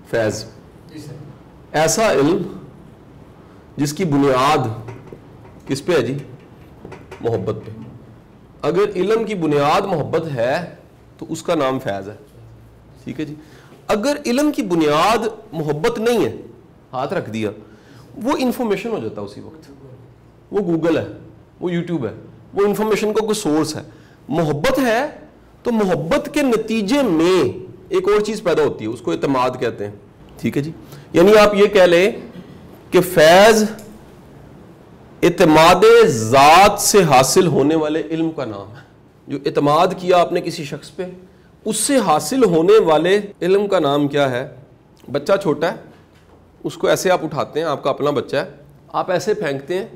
فیض ایسا علم جس کی بنیاد کس پہ ہے جی؟ محبت پہ. اگر علم کی بنیاد محبت ہے تو اس کا نام فیض ہے. ٹھیک ہے جی. اگر علم کی بنیاد محبت نہیں ہے, ہاتھ رکھ دیا, وہ انفارمیشن ہو جاتا ہے اسی وقت. وہ گوگل ہے, وہ یوٹیوب ہے, وہ انفارمیشن کا کوئی سورس ہے. محبت ہے تو محبت کے نتیجے میں ایک اور چیز پیدا ہوتی ہے, اس کو اعتماد کہتے ہیں. ٹھیک ہے جی. یعنی آپ یہ کہہ لیں کہ فیض اعتماد ذات سے حاصل ہونے والے علم کا نام ہے. جو اعتماد کیا آپ نے کسی شخص پہ, اس سے حاصل ہونے والے علم کا نام کیا ہے؟ بچہ چھوٹا ہے, اس کو ایسے آپ اٹھاتے ہیں, آپ کا اپنا بچہ ہے, آپ ایسے پھینکتے ہیں,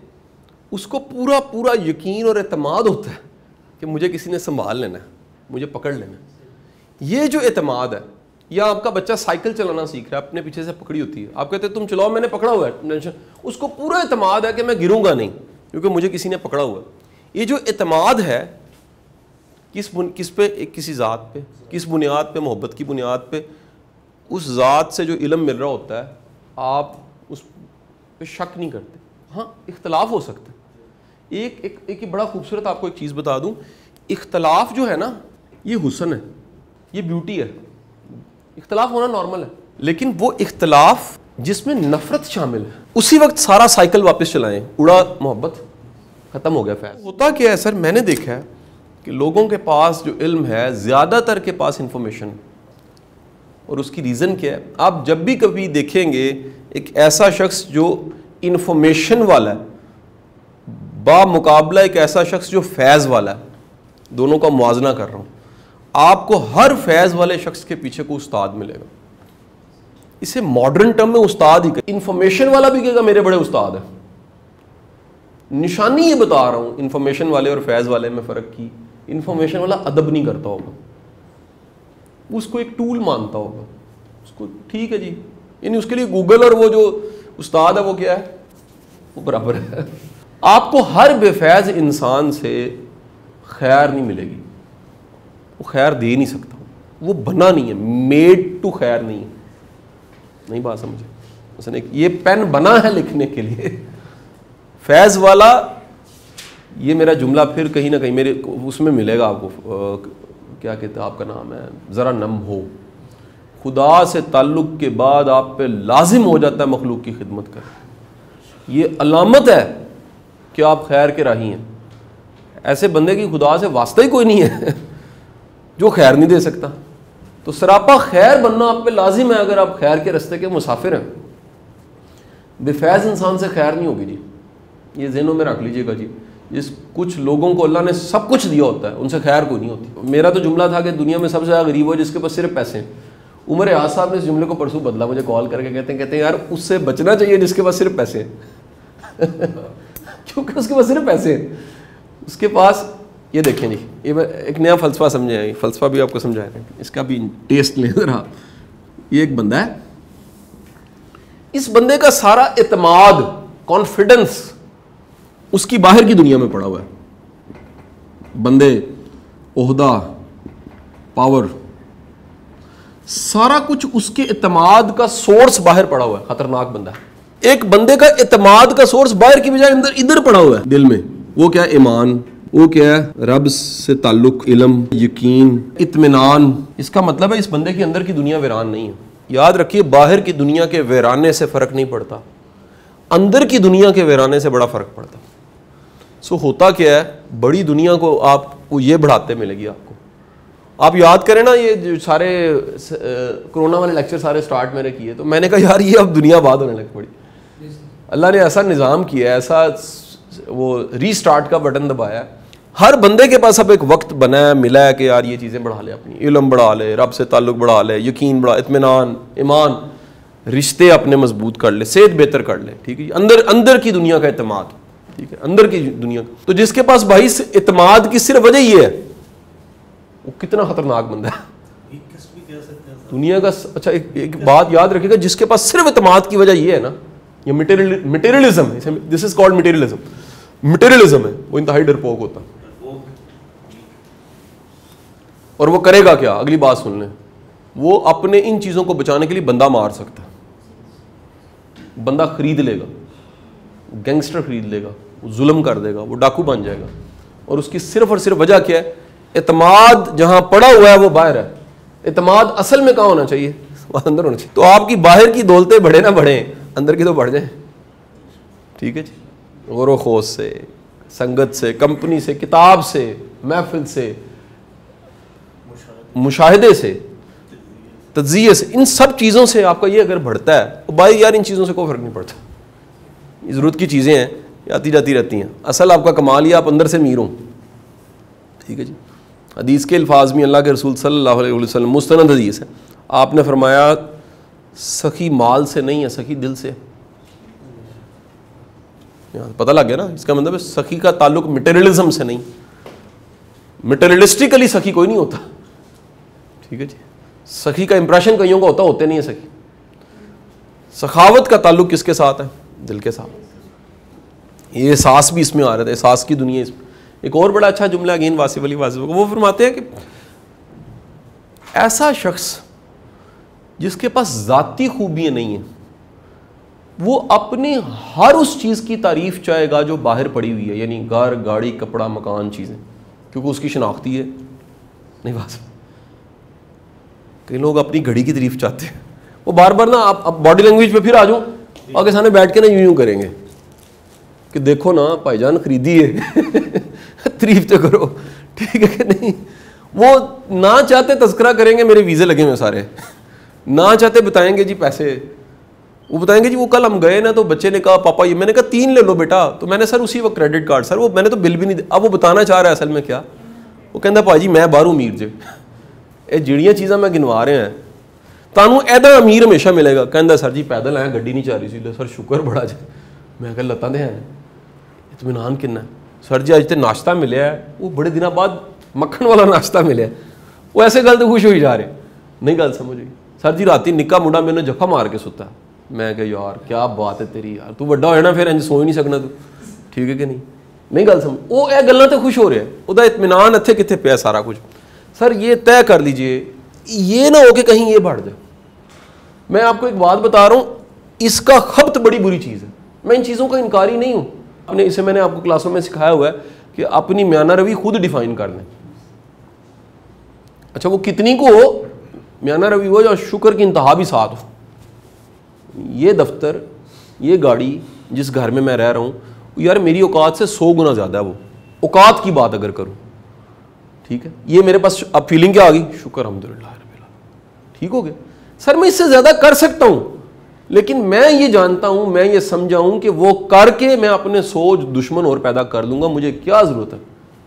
اس کو پورا پورا یقین اور اعتماد ہوتا ہے کہ مجھے کسی نے سنبھال لینا ہے, مجھے پکڑ لینا ہے. یہ جو اعتماد ہے, یا آپ کا بچہ سائیکل چلانا سیکھ رہا ہے, اپنے پیچھے سے پکڑی ہوتی ہے, آپ کہتے ہیں تم چلاؤ, میں نے پکڑا ہوا ہے, اس کو پورا اعتماد ہے کہ میں گروں گا نہیں کیونکہ مجھے کسی نے پکڑا ہوا ہے. یہ جو اعتماد ہے کس پہ؟ کسی ذات پہ. کس بنیاد پہ؟ محبت کی بنیاد پہ. اس ذات سے جو علم مل رہا ہوتا ہے آپ اس پہ شک نہیں کرتے. ہاں اختلاف ہو سکتا ہے. ایک بڑا خوبصورت آپ کو ایک چیز بتا دوں, اختلاف جو ہے نا یہ حسن ہے, یہ بیوٹی ہے. اختلاف ہونا نارمل ہے, لیکن وہ اختلاف جس میں نفرت شامل ہے, اسی وقت سارا سائیکل واپس چلائیں, اڑا محبت, ختم ہو گیا فیض. ہوتا کیا ہے سر, میں نے دیکھا ہے کہ لوگوں کے پاس جو علم ہے, زیادہ تر کے پاس انفارمیشن, اور اس کی ریزن کیا ہے؟ آپ جب بھی کبھی دیکھیں گے ایک ایسا شخص جو انفارمیشن والا ہے بامقابلہ ایک ایسا شخص جو فیض والا ہے, دونوں کا موازنہ کر رہا ہوں, آپ کو ہر فیض والے شخص کے پیچھے کو استاد ملے گا. اسے ماڈرن ٹرم میں استاد ہی کہ انفارمیشن والا بھی کہے گا میرے بڑے استاد ہیں. نشانی یہ بتا رہا ہوں انفارمیشن والے اور فیض والے میں فرق کی. انفارمیشن والا ادب نہیں کرتا ہوگا, اس کو ایک ٹول مانتا ہوگا, اس کو ٹھیک ہے جی, یعنی اس کے لیے گوگل اور وہ جو استاد ہے وہ کیا ہے, وہ برابر ہے. آپ کو ہر بے فیض انسان سے خیر نہیں ملے گی, وہ خیر دے نہیں سکتا, وہ بنا نہیں ہے, میڈ ٹو خیر نہیں ہے. نہیں بات سمجھے؟ مثلا یہ پین بنا ہے لکھنے کے لیے, فیض والا, یہ میرا جملہ پھر کہیں نہ کہیں میرے اس میں ملے گا آپ کو, کیا کہتے ہیں آپ کا نام ہے, ذرا نم ہو. خدا سے تعلق کے بعد آپ پہ لازم ہو جاتا ہے مخلوق کی خدمت کرنا. یہ علامت ہے کہ آپ خیر کے راہی ہیں. ایسے بندے کی خدا سے واسطہ ہی کوئی نہیں ہے جو خیر نہیں دے سکتا. تو سراپا خیر بننا آپ پہ لازم ہے اگر آپ خیر کے رستے کے مسافر ہیں. بے فیض انسان سے خیر نہیں ہوگی جی, یہ ذہنوں میں رکھ لیجئے گا جی. کچھ لوگوں کو اللہ نے سب کچھ دیا ہوتا ہے, ان سے خیر کوئی نہیں ہوتی. میرا تو جملہ تھا کہ دنیا میں سب سے زیادہ غریب ہو جس کے پاس صرف پیسے ہیں. عمر ریاض صاحب نے اس جملے کو پرسوں بدلا, مجھے کال کر کے کہتے ہیں یار اس سے بچنا چاہیے جس کے پاس صرف پیسے ہیں کیونکہ اس کے پاس صرف پیسے ہیں. اس کے پاس یہ دیکھیں جی, یہ ایک نیا فلسفہ سمجھیں, فلسفہ بھی آپ کو سمجھایا ہے, اس کا بھی ٹیسٹ لیں ذرا. یہ ایک بندہ ہے, اس بندے کا سارا اعتماد, کانفیڈنس اس کی باہر کی دنیا میں پڑا ہوا ہے. بندے, عہدہ, پاور, سارا کچھ اس کے اعتماد کا سورس باہر پڑا ہوا ہے. خطرناک بندہ ہے. ایک بندے کا اعتماد کا سورس باہر کی بجائے ادھر پڑا ہوا ہے دل میں. وہ کیا ہے؟ ایمان. وہ کیا ہے؟ رب سے تعلق, علم, یقین, اطمینان. اس کا مطلب ہے اس بندے کے اندر کی دنیا ویران نہیں ہے. یاد رکھیے باہر کی دنیا کے ویرانے سے فرق نہیں پڑتا, اندر کی دنیا کے ویرانے سے بڑا فرق پڑتا. سو ہوتا کیا ہے, بڑی دنیا کو آپ کو یہ بڑھاتے ملے گی آپ کو. آپ یاد کریں نا یہ جو سارے کرونا والے لیکچر سارے سٹارٹ میں نے کیے, تو میں نے کہا یار یہ اب دنیا آباد ہونے لگ پڑی. اللہ نے ایسا نظام کیا ہے, ایسا وہ ری سٹارٹ کا بٹن دبایا. ہر بندے کے پاس اب ایک وقت بنا ہے, ملا ہے کہ یار یہ چیزیں بڑھا لے, اپنی علم بڑھا لے, رب سے تعلق بڑھا لے, یقین بڑھا, اطمینان, ایمان, رشتے اپنے مضبوط کر لے, صحت بہتر کر لے. ٹھیک ہے, اندر کی دنیا کا اعتماد. ٹھیک ہے, اندر کی دنیا. تو جس کے پاس بھائی اعتماد کی صرف وجہ یہ ہے, وہ کتنا خطرناک بندہ ہے دنیا کا. اچھا ایک بات یاد رکھیے گا, جس کے پاس صرف اعتماد کی وجہ یہ ہے نا, یہ مٹیریلزم ہے. دس از کالڈ مٹیریلزم ہے. وہ انتہائی ڈرپوک ہوتا ہے. اور وہ کرے گا کیا؟ اگلی بات سن لیں. وہ اپنے ان چیزوں کو بچانے کے لیے بندہ مار سکتا ہے، بندہ خرید لے گا، گینگسٹر خرید لے گا، وہ ظلم کر دے گا، وہ ڈاکو بن جائے گا، اور اس کی صرف اور صرف وجہ کیا ہے؟ اعتماد جہاں پڑا ہوا ہے وہ باہر ہے، اعتماد اصل میں کہاں ہونا چاہیے؟ وہاں اندر ہونا چاہیے. تو آپ کی باہر کی دولتیں بڑھے نہ بڑھیں، اندر کی تو بڑھ جائیں. ٹھیک ہے جی، غور و خوض سے، سنگت سے، کمپنی سے، کتاب سے، محفل سے، مشاہدے سے، تجزیے سے، ان سب چیزوں سے آپ کا یہ اگر بڑھتا ہے تو بھائی یار ان چیزوں سے کوئی فرق نہیں پڑتا. یہ ضرورت کی چیزیں ہیں، یہ آتی جاتی رہتی ہیں. اصل آپ کا کمال یہ آپ اندر سے امیر ہوں. ٹھیک ہے جی. حدیث کے الفاظ میں اللہ کے رسول صلی اللہ علیہ وسلم مستند حدیث ہے، آپ نے فرمایا سخی مال سے نہیں ہے، سخی دل سے. پتہ لگ گیا نا، اس کا مطلب ہے سخی کا تعلق مٹیریلزم سے نہیں، مٹیریلسٹکلی سخی کوئی نہیں ہوتا. ٹھیک ہے جی. سخی کا امپریشن کئیوں کا ہوتے نہیں ہے سخی. سخاوت کا تعلق کس کے ساتھ ہے؟ دل کے ساتھ. یہ احساس بھی اس میں آ رہا تھا، احساس کی دنیا اس میں. ایک اور بڑا اچھا جملہ اگین واصف علی واصف، وہ فرماتے ہیں کہ ایسا شخص جس کے پاس ذاتی خوبیاں نہیں ہیں، وہ اپنی ہر اس چیز کی تعریف چاہے گا جو باہر پڑی ہوئی ہے، یعنی گھر، گاڑی، کپڑا، مکان، چیزیں، کیونکہ اس کی شناختی ہے. نہیں بات. کئی لوگ اپنی گھڑی کی تعریف چاہتے ہیں، وہ بار بار نا آپ باڈی لینگویج پہ پھر آ جاؤں اور کے سامنے بیٹھ کے نا یوں کریں گے کہ دیکھو نا بھائی جان خریدی ہے، تعریف تو کرو. ٹھیک ہے کہ نہیں؟ وہ نہ چاہتے تذکرہ کریں گے میرے ویزے لگے ہوئے سارے، نہ چاہتے بتائیں گے جی پیسے، وہ بتائیں گے جی وہ کل ہم گئے نا تو بچے نے کہا پاپا یہ، میں نے کہا 3 لے لو بیٹا، تو میں نے سر اسی وقت کریڈٹ کارڈ، سر وہ میں نے تو بل بھی نہیں دیا. اب وہ بتانا چاہ رہا ہے اصل میں کیا، وہ کہندا پا جی میں باہر امیر جے، یہ جڑیاں چیزاں میں گنوا رہے ہیں تانوں ایدا امیر ہمیشہ ملے گا. کہندا سر جی پیدل آئے، گڈی نہیں چاہ رہی سی. سر شکر بڑا جی. میں کہا لتاں دے ہیں اطمینان کنا ہے. سر جی اج تے ناشتہ ملیا ہے، وہ بڑے دنوں بعد مکھن والا ناشتہ ملیا ہے. وہ ایسے گل تو خوش ہوئی جا رہے. نہیں گل سمجھ گئی. سر جی راتی نکا منڈا میرے جفا مار کے ستا. میں کہ یار کیا بات ہے تیری یار، تو بڑا ہوئے نا پھر انج سو ہی نہیں سکنا تو. ٹھیک ہے کہ نہیں؟ نہیں گل سمجھ. وہ اے گلاں تے خوش ہو رہے ہیں، وہ اطمینان اتنے کتنے پیا سارا کچھ. سر یہ طے کر لیجئے یہ نہ ہو کہ کہیں یہ بڑھ جائے. میں آپ کو ایک بات بتا رہا ہوں، اس کا خبط بڑی بری چیز ہے. میں ان چیزوں کا انکاری نہیں ہوں. اسے میں نے آپ کو کلاسوں میں سکھایا ہوا ہے کہ اپنی میانہ روی خود ڈیفائن کر لیں. اچھا وہ کتنی کو ہو میانہ روی ہو یا شکر کی انتہا بھی ساتھ ہو. یہ دفتر، یہ گاڑی، جس گھر میں رہ رہا ہوں یار میری اوقات سے 100 گنا زیادہ ہے. وہ اوقات کی بات اگر کروں، ٹھیک ہے، یہ میرے پاس اب فیلنگ کیا آ گئی؟ شکر الحمدللہ رب العالمین. ٹھیک ہو گیا. سر میں اس سے زیادہ کر سکتا ہوں، لیکن میں یہ جانتا ہوں، میں یہ سمجھا ہوں کہ وہ کر کے میں اپنے سوچ دشمن اور پیدا کر لوں گا. مجھے کیا ضرورت ہے؟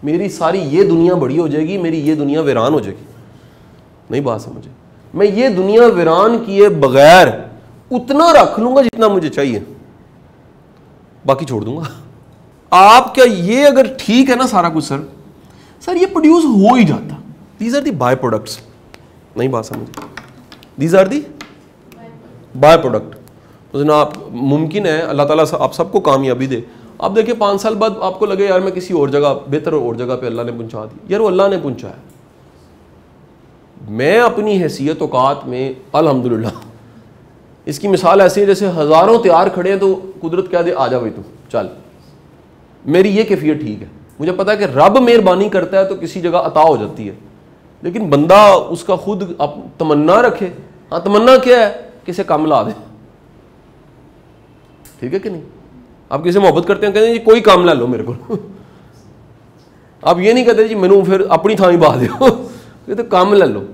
میری ساری یہ دنیا بڑی ہو جائے گی، میری یہ دنیا ویران ہو جائے گی. نہیں بات سمجھے؟ میں یہ دنیا ویران کیے بغیر اتنا رکھ لوں گا جتنا مجھے چاہیے، باقی چھوڑ دوں گا. آپ کیا یہ اگر ٹھیک ہے نا سارا کچھ، سر یہ پروڈیوس ہو ہی جاتا. These are the by products. نہیں بات سمجھے؟ These are the by product. تو جناب ممکن ہے اللہ تعالیٰ آپ سب کو کامیابی دے. آپ دیکھیں 5 سال بعد آپ کو لگے یار میں کسی اور جگہ، بہتر اور جگہ پہ اللہ نے پہنچا دی. یار وہ اللہ نے پہنچایا. میں اپنی حیثیت اوقات میں الحمدللہ، اس کی مثال ایسی ہے جیسے ہزاروں تیار کھڑے ہیں تو قدرت کہہ دے آ جا بھائی تو چل. میری یہ کیفیت ٹھیک ہے. مجھے پتا ہے کہ رب مہربانی کرتا ہے تو کسی جگہ عطا ہو جاتی ہے، لیکن بندہ اس کا خود تمنا رکھے. ہاں تمنا کیا ہے؟ کسے کام لا دے. ٹھیک ہے کہ نہیں؟ آپ کسی محبت کرتے ہیں، کہتے ہیں جی کوئی کام لے لو میرے کو. آپ یہ نہیں کہتے جی مینوں پھر اپنی تھاں ہی بہا دیو، یہ تو کام لے لو.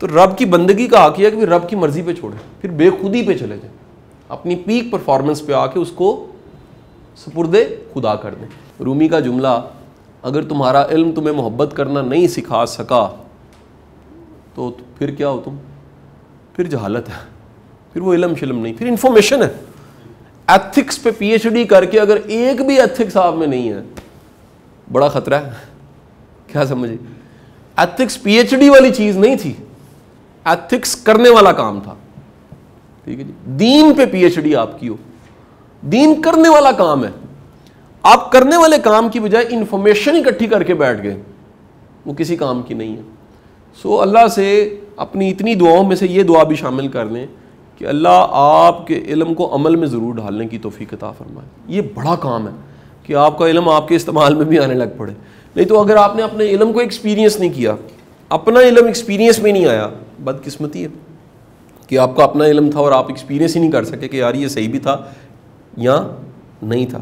تو رب کی بندگی کا حق یہ ہے کہ رب کی مرضی پہ چھوڑے، پھر بے خودی پہ چلے جائیں، اپنی پیک پرفارمنس پہ آ کے اس کو سپرد خدا کر دیں. رومی کا جملہ، اگر تمہارا علم تمہیں محبت کرنا نہیں سکھا سکا تو پھر کیا ہو تم؟ پھر جہالت ہے، پھر وہ علم شلم نہیں، پھر انفارمیشن ہے. ایتھکس پہ پی ایچ ڈی کر کے اگر ایک بھی ایتھکس آپ میں نہیں ہے، بڑا خطرہ ہے. کیا سمجھے؟ ایتھکس پی ایچ ڈی والی چیز نہیں تھی، ایتھکس کرنے والا کام تھا. ٹھیک ہے جی. دین پہ پی ایچ ڈی آپ کی ہو، دین کرنے والا کام ہے. آپ کرنے والے کام کی بجائے انفارمیشن اکٹھی کر کے بیٹھ گئے، وہ کسی کام کی نہیں ہے. سو اللہ سے اپنی اتنی دعاؤں میں سے یہ دعا بھی شامل کر لیں کہ اللہ آپ کے علم کو عمل میں ضرور ڈھالنے کی توفیق عطا فرمائے. یہ بڑا کام ہے کہ آپ کا علم آپ کے استعمال میں بھی آنے لگ پڑے. نہیں تو اگر آپ نے اپنے علم کو ایکسپیرینس نہیں کیا, اپنا علم ایکسپیرینس میں نہیں آیا, بدقسمتی ہے کہ آپ کا اپنا علم تھا اور آپ ایکسپیرینس ہی نہیں کر سکے کہ یار یہ صحیح بھی تھا یا نہیں تھا.